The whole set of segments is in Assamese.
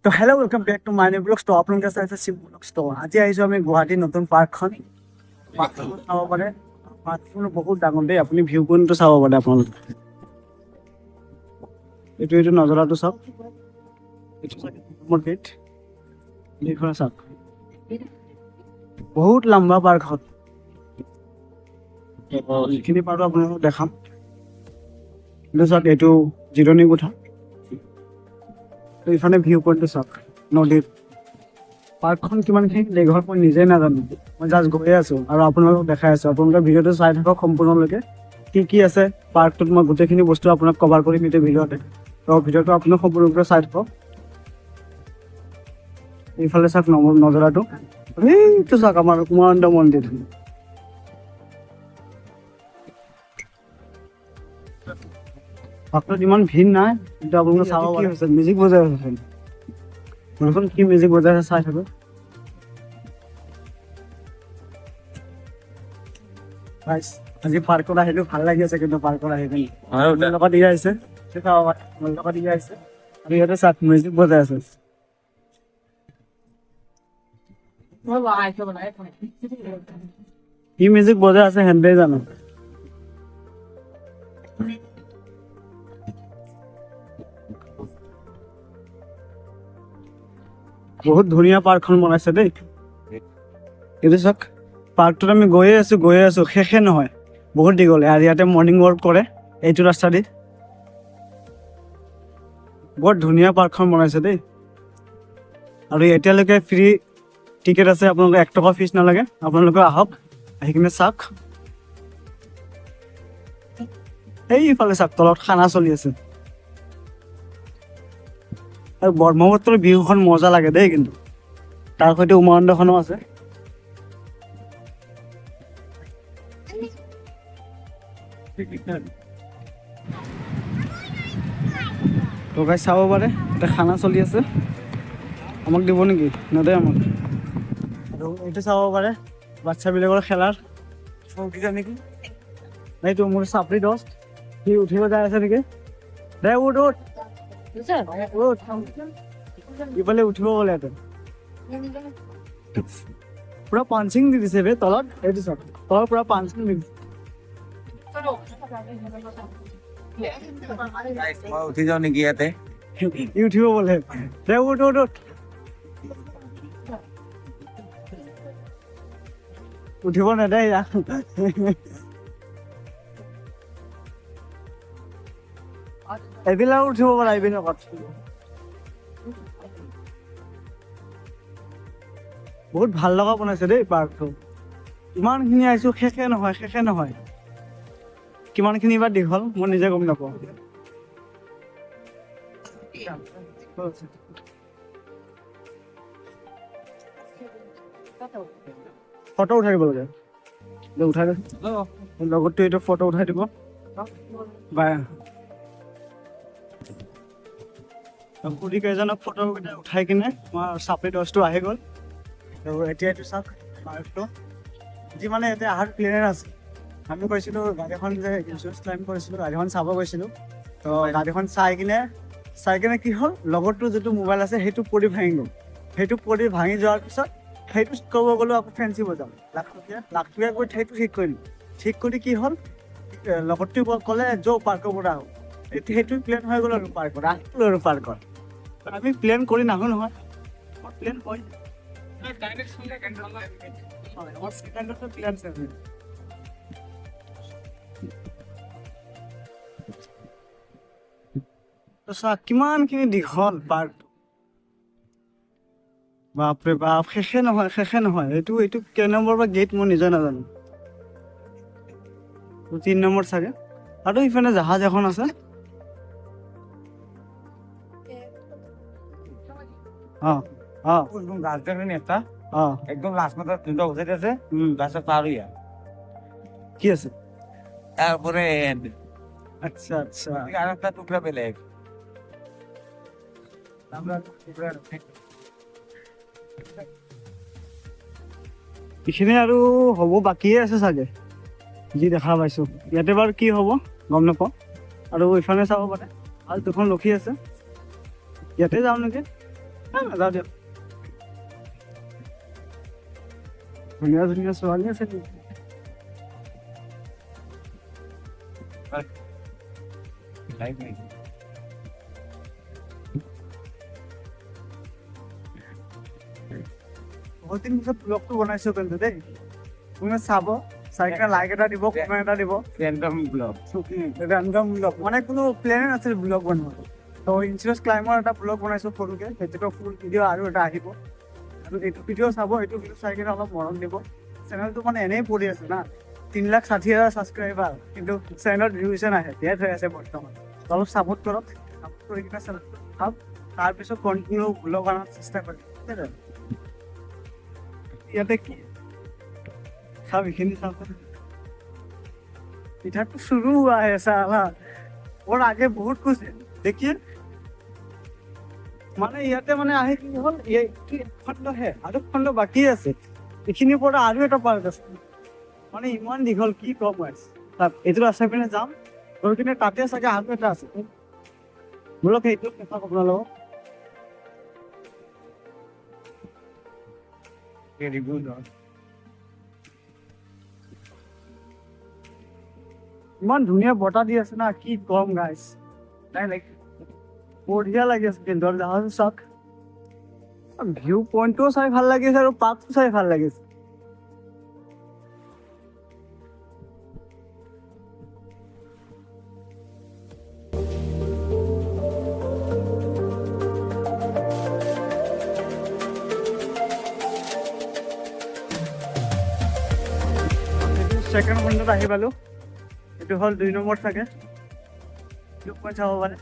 তো hello' welcome back to my new blogs. তো আপোনালোকে চাইছে শিৱ ব্লগছ। তো আজি আহিছোঁ আমি গুৱাহাটীৰ নতুন পাৰ্কখন চাব পাৰে। পাৰ্কখন বহুত ডাঙৰ দেই, আপুনি ভিউ পইণ্টটো চাব পাৰে আপোনালোকে। এইটো নজৰাটো চাওক, এইটো মোৰ গেট, এইখন চাওক, বহুত লম্বা পাৰ্কখন। যিখিনি পাৰোঁ আপোনালোকক দেখাম। এইটো চাওক, এইটো জিৰণি কোঠা। এইফালে ভিউ পইণ্টটো চাওক, নদীৰ। পাৰ্কখন কিমানখিনি দীঘল মই নিজে নাজানো, মই জাষ্ট গৈয়ে আছোঁ আৰু আপোনালোকক দেখাই আছোঁ। আপোনালোকে ভিডিঅ'টো চাই থাকক সম্পূৰ্ণলৈকে। কি আছে পাৰ্কটোত, মই গোটেইখিনি বস্তু আপোনাক কভাৰ কৰিম এইটো ভিডিঅ'তে। তো ভিডিঅ'টো আপোনাক সম্পূৰ্ণৰূপে চাই থাকক। এইফালে চাওক নজৰাটো, এইটো চাওক আমাৰ উমানন্দ মন্দিৰ। পাৰ্কটোত ইমান ভিৰ নাই, কিন্তু আপোনালোকে চাব কি হৈছে, মিউজিক বজাই আছে। বৰষুণ কি মিউজিক বজাই আছে চাই থাকক। আজি পাৰ্কত আহিলোঁ, ভাল লাগি আছে কিন্তু পাৰ্কত আহি পিনি। মোৰ লগত ই আহিছে, মোৰ লগত ই আহিছে আৰু ইহঁতে চাওক মিউজিক বজাই আছে। কি মিউজিক বজাই আছে সেহেঁতে জানো। বহুত ধুনীয়া পাৰ্কখন বনাইছে দেই। এইটো চাওক, পাৰ্কটোত আমি গৈয়ে আছোঁ, শেষে নহয়, বহুত দীঘল। আৰু ইয়াতে মৰ্ণিং ৱাক কৰে এইটো ৰাস্তা দি। বৰ ধুনীয়া পাৰ্কখন বনাইছে দেই। আৰু এতিয়ালৈকে ফ্ৰী টিকেট আছে, আপোনালোকে 1 টকা ফিজ নালাগে। আপোনালোকে আহক, আহি কিনে চাওক। এইফালে চাওক, তলত খানা চলি আছে। আৰু ব্ৰহ্মপুত্ৰৰ বিহুখন মজা লাগে দেই, কিন্তু তাৰ সৈতে উমানন্দখনো আছে। তো গাইজ চাব পাৰে, এতিয়া খানা চলি আছে। আমাক দিব নেকি? নেদে আমাক। আৰু এইটো চাব পাৰে, বাচ্ছাবিলাকৰ খেলাৰ চৌকিটা নেকি? এইটো মোৰ চাপৰি দষ্ট, সি উঠিব যাই আছে নেকি? দে উঠ উঠ, ইফালে উঠিব বোলে। ইয়াতে পুৰা পাঞ্চিং দি দিছে বে তলত। এইটো চাওক, তলত পুৰা পাঞ্চিং দি দিছে। মই উঠি যাওঁ নেকি ইয়াতে? ই উঠিব বোলে। দে উঠ উঠ উঠ, উঠিব নেদে ইয়াক। এইবিলাক উঠিব পৰা এইবিলাকত। বহুত ভাল লগা বনাইছে দেই পাৰ্কটো। ইমানখিনি আহিছোঁ, শেষে নহয়। কিমানখিনি বা দীঘল মই নিজে গম নাপাওঁ। ফটো উঠাই দিব লাগে, উঠাই লগতো এইটো ফটো উঠাই দিব। বাই খুৰী কেইজনক ফটো উঠাই কিনে আমাৰ চাপৰি দছটো আহি গ'ল। আৰু এতিয়া এইটো চাওক পাৰ্কটো, যি মানে ইয়াতে অহাৰ প্লেন আছে। আমি কৈছিলোঁ গাড়ীখন যে ইঞ্চুৰেঞ্চ ক্লেইম কৰিছিলোঁ, গাড়ীখন চাব গৈছিলোঁ। তো গাড়ীখন চাই কিনে কি হ'ল, লগৰটো যিটো মোবাইল আছে সেইটো পৰি ভাঙি গ'ল। সেইটো পৰি ভাঙি যোৱাৰ পিছত সেইটো ক'ব গ'লোঁ আকৌ ফেঞ্চি বজাম, লাখ টকীয়া গৈ সেইটো ঠিক কৰিলোঁ। ঠিক কৰি কি হ'ল, লগৰটোৱে ক'লে যৌ পাৰ্কৰ পৰা আহোঁ। সেইটো প্লেন হৈ গ'ল আৰু পাৰ্কত আহিলোঁ আৰু পাৰ্কত। আমি প্লেন কৰি নাহোঁ নহয়, প্লেন হয়। কিমানখিনি দীঘল পাৰ্কটো, বাপৰে বাপ, শেষে নহয়। এইটো কেই নম্বৰ বা গেট মই নিজে নাজানো। 3 নম্বৰ চাগে। আৰু ইফালে জাহাজ এখন আছে। একদম লাষ্ট মাথাত যোনটা উঠাই আছে, লাষ্টত পাৰ হৈ কি আছে তাৰপৰে আচ্ছা আৰ একটা টুকৰা বেলেগ। এইখিনি আৰু হ'ব বাকিয়ে আছে চাগে, যি দেখা পাইছোঁ। ইয়াতে বাৰু কি হ'ব গম নাপাওঁ। আৰু ইফালে চাব পাৰে আৰু দুখন ৰখি আছে, ইয়াতে যাওঁ নেকি? নাযাওঁ দিয়ক। ধুনীয়া ধুনীয়া ছোৱালী আছে নেকি? লাইভ নেকি? বহুত দিন পিছত ব্লগটো বনাইছো কিন্তু দেই, কোনে চাব, চাই কিনে লাইক এটা দিব, কমেণ্ট এটা দিব। Random blog. ৰেণ্ডম ব্লগ মানে কোনো প্লেনে নাছিল ব্লগ বনোৱা। তো ইঞ্চুৰেঞ্চ ক্লাইমৰ এটা ব্লগ বনাইছো সৰুকে, সেইটোতো ফুল ভিডিঅ' আৰু এটা আহিব। আৰু এইটো ভিডিঅ' চাব, এইটো ভিডিঅ' চাই কিনে অলপ মৰম দিব। চেনেলটো মানে এনেই পৰি আছে না, 3,60,000 ছাবস্ক্ৰাইবাৰ, কিন্তু চেনেলত ভিউজে নাহে, ডেড হৈ আছে বৰ্তমান। অলপ চাপোৰ্ট কৰক, চাপোৰ্ট কৰি কিনে চেনেলটো চাওক, তাৰপিছত কণ্টিনিউ ব্লগ অনাৰ চেষ্টা কৰিম। ইয়াতে কি চাওক, এইখিনি চাওক, इधर तो शुरू हुआ है साला और आगे बहुत कुछ है। देखिए মানে ইয়াতে মানে আহে কি হ'ল, এইটো খণ্ডহে আৰু খণ্ড বাকী আছে, এইখিনিৰ পৰা আৰু এটা পাৰ্ট আছে, মানে ইমান দীঘল কি কম আছে। তাত এইটো আছে পিনে যাম, গৈ কিনে তাতে চাগে আৰু এটা আছে, বোলক সেইটো কথা আপোনালোকক ৰিভিউ দিওঁ। ইমান ধুনীয়া বতাহ দি আছে না, কি কম গাইছ, নাই লাইক বঢ়িয়া লাগি আছে। কিন্তু জাহাজ চাওক, ভিউ পইণ্টটোও চাই ভাল লাগিছে আৰু পাৰ্কটো চাই ভাল লাগিছে। ছেকেণ্ড পইণ্টত আহি পালোঁ, এইটো হ'ল 2 নম্বৰ চাগে, এইটো পইণ্ট চাব পাৰে।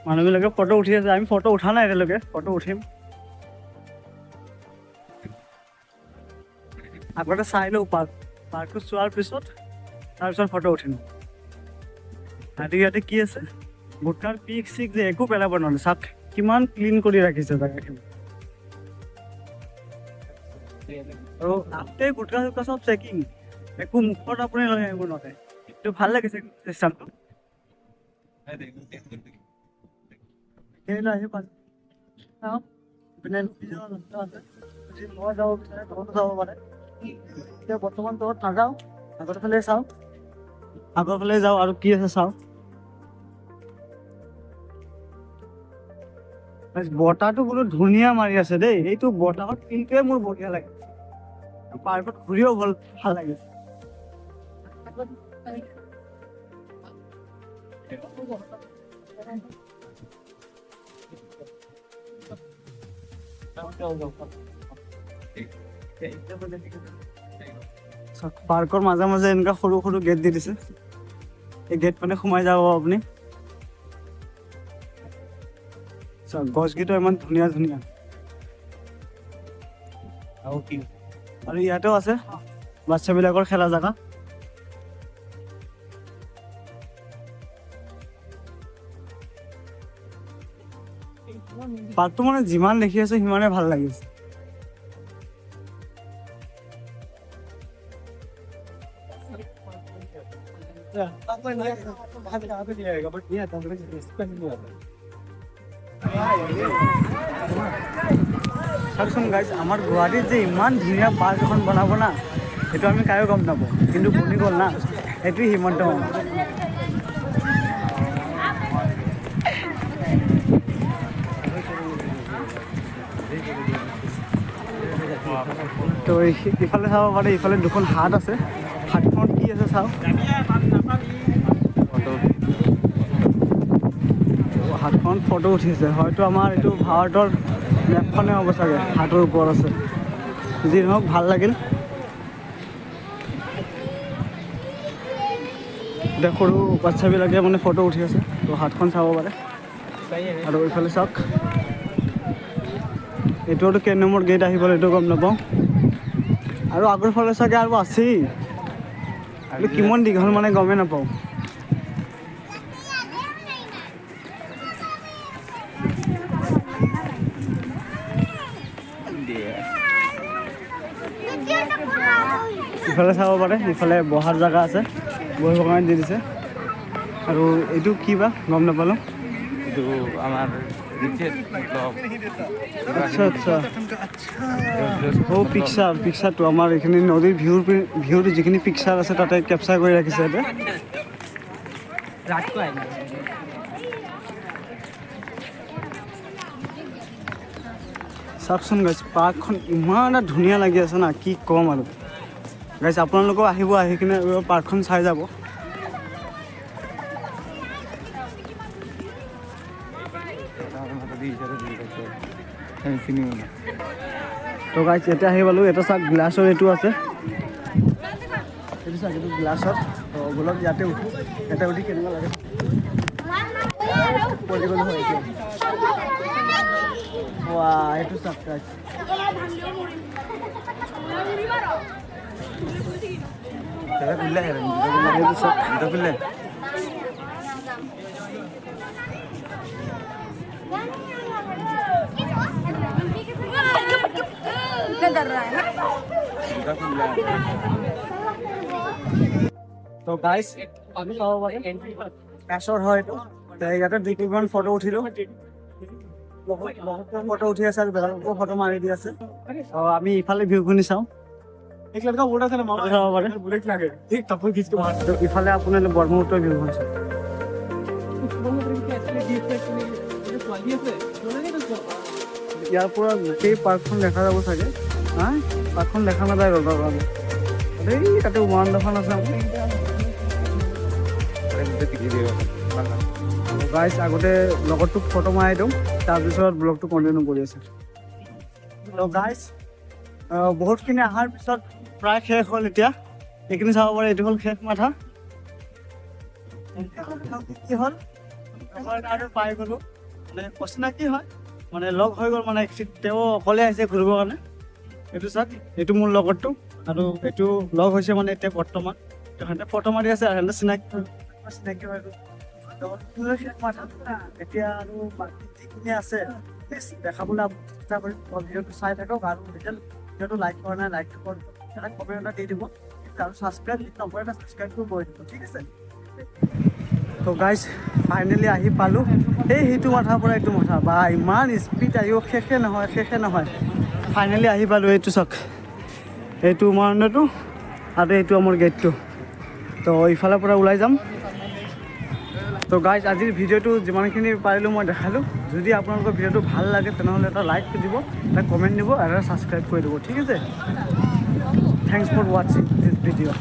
মানুহবিলাকে ফটো উঠি আছে, আমি ফটো উঠা নাই এতিয়ালৈকে, ফটো উঠিম। আগতে চাই লওঁ পাৰ্কটো চোৱাৰ পিছত তাৰপিছত ফটো উঠিম। আৰু ইয়াতে কি আছে, গুটকাৰ পিক চিক যে একো পেলাব নোৱাৰে, চাওক কিমান ক্লিন কৰি ৰাখিছে জেগাখিনি। আৰু তাতে গুটকা চুটকা চব চেকিং, একো মুখত আপুনি লৈ আহিব নোৱাৰে। এইটো ভাল লাগিছে চিষ্টেমটো। আহি পাল চাওক, ইপিনে নিজৰ ৰাস্তা আছে, যদি মই যাব বিচাৰে তহঁতো যাব পাৰে। এতিয়া বৰ্তমান তহঁত নাযাওঁ, আগৰ ফালে চাওঁ, আগৰ ফালে যাওঁ আৰু কি আছে চাওঁ। বতাহটো বোলো ধুনীয়া মাৰি আছে দেই, এইটো বতাহত ফিলটোৱে মোৰ বঢ়িয়া লাগে। পাৰ্কত ঘূৰিও ভাল লাগিছে। পাৰ্কৰ মাজে মাজে এনেকুৱা সৰু সৰু গেট দি দিছে, এই গেট মানে সোমাই যাব আপুনি। গছকেইটা ইমান ধুনীয়া ধুনীয়া। আৰু ইয়াতেও আছে বাচ্চাবিলাকৰ খেলা জেগা। পাৰ্কটো মানে যিমান দেখি আছে সিমানে ভাল লাগিছে। চাওকচোন গাইজ, আমাৰ গুৱাহাটীত যে ইমান ধুনীয়া পাৰ্ক এখন বনাব না, সেইটো আমি কায়ো গম নাপাওঁ, কিন্তু বনি গ'ল না, সেইটোৱে হিমন্ত মামা। তো ইফালে চাব পাৰে, ইফালে দুখন হাট আছে, হাটখন কি আছে চাওক। হাটখন ফটো উঠিছে, হয়তো আমাৰ এইটো ভাৰতৰ মেপখনে হ'ব চাগে, হাটৰ ওপৰত আছে। যি নহওক ভাল লাগিল। এতিয়া সৰু বাচ্ছাবিলাকে মানে ফটো উঠি আছে, তো হাটখন চাব পাৰে। আৰু এইফালে চাওক, এইটোতো কেই নম্বৰ গেট আহি গ'ল এইটো গম নাপাওঁ। আৰু আগৰ ফালে চাগে আৰু আছেই, কিমান দীঘল মানে গমেই নাপাওঁ। ইফালে চাব পাৰে, ইফালে বহাৰ জেগা আছে, বহিবৰ কাৰণে দি দিছে। আৰু এইটো কি বা গম নাপালোঁ। এইটো আমাৰ ৰিচেট মতলব আচ্ছা আচ্ছা পিকচাৰটো আমাৰ এইখিনি নদীৰ ভিউৰ যিখিনি পিকচাৰ আছে তাতে কেপচাৰ কৰি ৰাখিছে এতিয়া। চাওকচোন গাইজ পাৰ্কখন ইমান এটা ধুনীয়া লাগি আছে না, কি ক'ম আৰু গাইজ আপোনালোকেও আহিব, আহি কিনে পাৰ্কখন চাই যাব। তো গাইজ এতিয়া আহি পালোঁ, এটা চাওক গ্লাছৰ এইটো আছে, এইটো চাওক এইটো গ্লাছৰ। তো বলক ইয়াতে উঠো, ইয়াতে উঠি কেনেকুৱা লাগে পৰি গ'লো হয় এতিয়া। এইটো চাওক গাইজ তো গাইজ আমি চাব পাৰি কেছৰ হয় এইটো। ইয়াতে দুই তিনিখন ফটো উঠিলোঁ, ফটো উঠি আছে আৰু বেলেগকো ফটো মাৰি দি আছে। আমি ইফালে ভিউখিনি চাওঁ। ইফালে আপোনাৰ ব্ৰহ্মপুত্ৰৰ ভিউখন চাওঁ। ইয়াৰ পৰা গোটেই পাৰ্কখন দেখা যাব চাগে। পাৰ্কখন দেখা নাযায় ৰ'দৰ কাৰণে। এই তাতে উমানন্দখন আছে। গাইজ আগতে লগৰটোক ফটো মাৰি দিওঁ, তাৰপিছত ব্লগটো কণ্টিনিউ কৰি আছে। গাইজ বহুতখিনি অহাৰ পিছত প্ৰায় শেষ হ'ল। এতিয়া এইখিনি চাব পাৰে, এইটো হ'ল শেষ মাথা। কি হ'ল আৰু পাই গ'লোঁ, মানে অচিনাকি হয়, মানে লগ হৈ গ'ল, মানে তেওঁ অকলে আহিছে ঘূৰিবৰ কাৰণে। এইটো চাওক, এইটো মোৰ লগৰটো আৰু এইটো লগ হৈছে মানে এতিয়া বৰ্তমান। সিহঁতে ফটো মাৰি আছে আৰু সিহঁতে চিনাকি হৈ গ'ল। এতিয়া আৰু বাকী যিখিনি আছে দেখাবলৈ চেষ্টা কৰিম। ভিডিঅ'টো চাই থাকক আৰু ভিডিঅ'টো লাইক কৰা নাই লাইক কৰক, এটা কমেণ্ট এটা দি দিব আৰু ছাবস্ক্ৰাইব নকৰে এটা ছাবস্ক্ৰাইবটো কৰি দিব, ঠিক আছে। তো গাইজ ফাইনেলি আহি পালোঁ সেইটো মাথাৰ পৰা এইটো মাথা, বা ইমান স্পীড আহিব শেষে নহয়। ফাইনেলি আহি পালোঁ। এইটো চাওক, এইটো উমানন্দটো আৰু এইটো আমাৰ গেটটো। তো ইফালৰ পৰা ওলাই যাম। তো গাইজ আজিৰ ভিডিঅ'টো যিমানখিনি পাৰিলোঁ মই দেখালোঁ। যদি আপোনালোকৰ ভিডিঅ'টো ভাল লাগে তেনেহ'লে এটা লাইক দিব, এটা কমেণ্ট দিব আৰু এটা ছাবস্ক্ৰাইব কৰি দিব, ঠিক আছে। থেংকছ ফৰ ৱাচিং দিছ ভিডিঅ'।